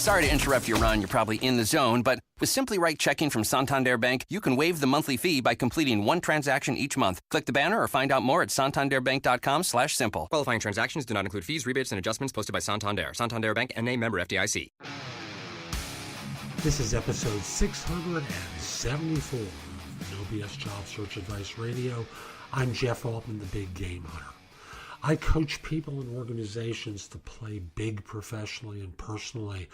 Sorry to interrupt your run. You're probably in the zone, but with Simply Right checking from Santander Bank, you can waive the monthly fee by completing one transaction each month. Click the banner or find out more at santanderbank.com/simple. Qualifying transactions do not include fees, rebates, and adjustments posted by Santander. Santander Bank, N.A. member FDIC. This is episode 674 of No BS Job Search Advice Radio. I'm Jeff Altman, the Big Game Hunter. I coach people and organizations to play big professionally and personally.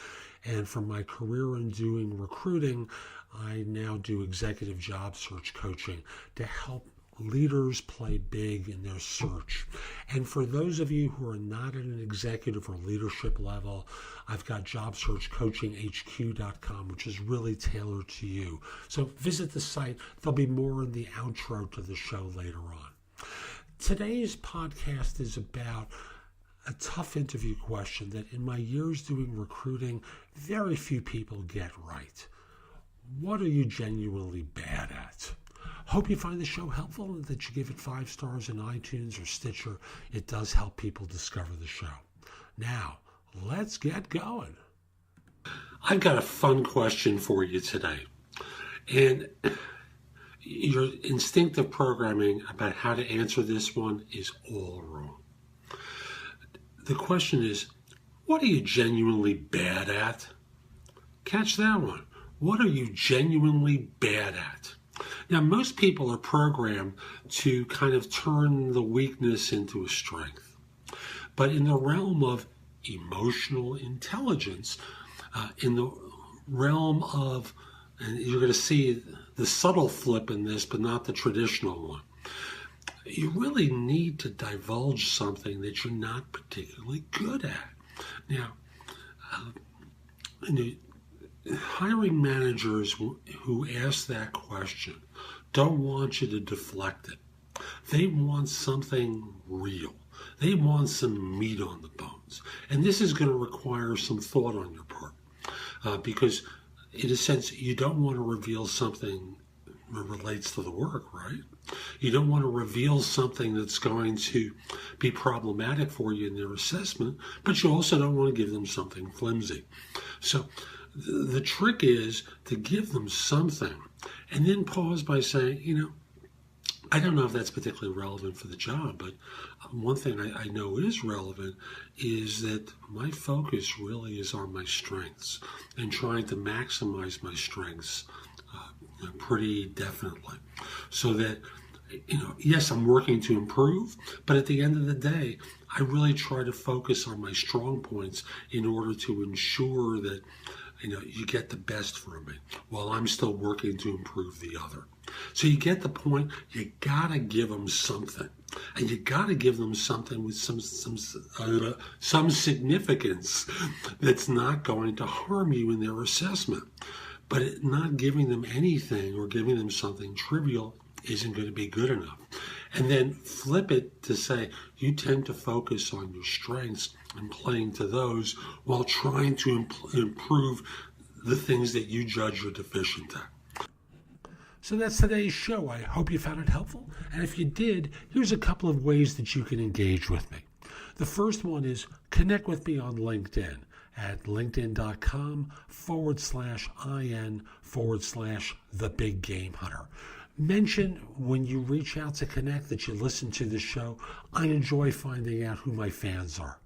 And from my career in doing recruiting, I now do executive job search coaching to help leaders play big in their search. And for those of you who are not at an executive or leadership level, I've got jobsearchcoachinghq.com, which is really tailored to you. So visit the site. There'll be more in the outro to the show later on. Today's podcast is about a tough interview question that in my years doing recruiting, very few people get right. What are you genuinely bad at? Hope you find the show helpful and that you give it 5 stars in iTunes or Stitcher. It does help people discover the show. Now, let's get going. I've got a fun question for you today. And your instinctive programming about how to answer this one is all wrong. The question is, what are you genuinely bad at? Catch that one. What are you genuinely bad at? Now, most people are programmed to kind of turn the weakness into a strength. But in the realm of emotional intelligence, in the realm of, and you're going to see the subtle flip in this, but not the traditional one, you really need to divulge something that you're not particularly good at. Now, hiring managers who ask that question don't want you to deflect it. They want something real. They want some meat on the bones. And this is going to require some thought on your part because in a sense, you don't want to reveal something that relates to the work, right? You don't want to reveal something that's going to be problematic for you in their assessment, but you also don't want to give them something flimsy. So the trick is to give them something and then pause by saying, I don't know if that's particularly relevant for the job, but one thing I know is relevant is that my focus really is on my strengths and trying to maximize my strengths pretty definitely. So that, yes, I'm working to improve, but at the end of the day, I really try to focus on my strong points in order to ensure that you get the best from me while I'm still working to improve the other. So you get the point. You gotta give them something, and you gotta give them something with some significance that's not going to harm you in their assessment. But not giving them anything or giving them something trivial isn't going to be good enough. And then flip it to say you tend to focus on your strengths and playing to those while trying to improve the things that you judge you're deficient at. So that's today's show. I hope you found it helpful. And if you did, here's a couple of ways that you can engage with me. The first one is connect with me on LinkedIn at linkedin.com/IN/The Big Game Hunter. Mention when you reach out to connect that you listen to the show. I enjoy finding out who my fans are.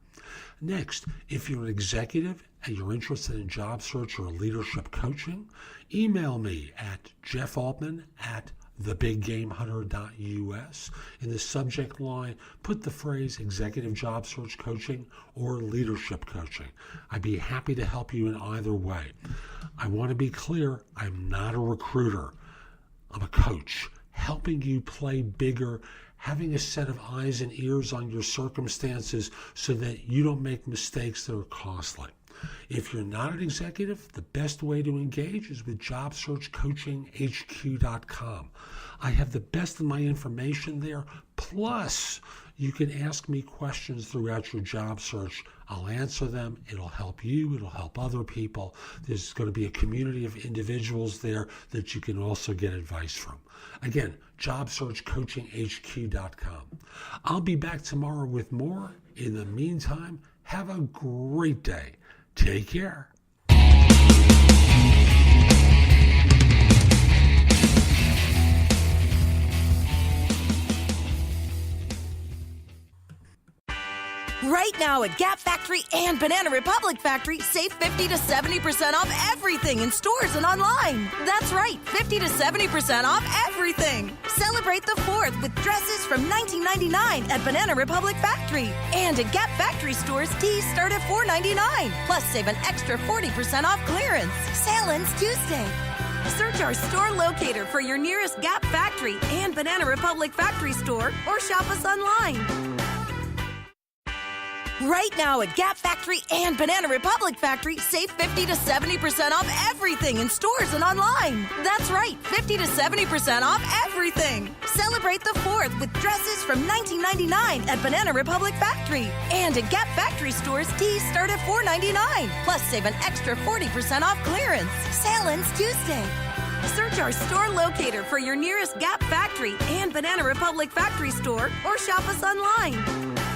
Next, if you're an executive and you're interested in job search or leadership coaching, email me at jeffaltman@thebiggamehunter.us. In the subject line, put the phrase executive job search coaching or leadership coaching. I'd be happy to help you in either way. I want to be clear, I'm not a recruiter. I'm a coach, helping you play bigger, having a set of eyes and ears on your circumstances so that you don't make mistakes that are costly. If you're not an executive, the best way to engage is with jobsearchcoachinghq.com. I have the best of my information there, plus you can ask me questions throughout your job search. I'll answer them. It'll help you. It'll help other people. There's going to be a community of individuals there that you can also get advice from. Again, jobsearchcoachinghq.com. I'll be back tomorrow with more. In the meantime, have a great day. Take care. Right now at Gap Factory and Banana Republic Factory, save 50 to 70% off everything in stores and online. That's right, 50 to 70% off everything. Celebrate the 4th with dresses from $19.99 at Banana Republic Factory. And at Gap Factory stores, tees start at $4.99. Plus, save an extra 40% off clearance. Sale ends Tuesday. Search our store locator for your nearest Gap Factory and Banana Republic Factory store or shop us online. Right now at Gap Factory and Banana Republic Factory, save 50 to 70% off everything in stores and online. That's right, 50 to 70% off everything. Celebrate the 4th with dresses from $19.99 at Banana Republic Factory. And at Gap Factory stores, tees start at $4.99. Plus, save an extra 40% off clearance. Sale ends Tuesday. Search our store locator for your nearest Gap Factory and Banana Republic Factory store or shop us online.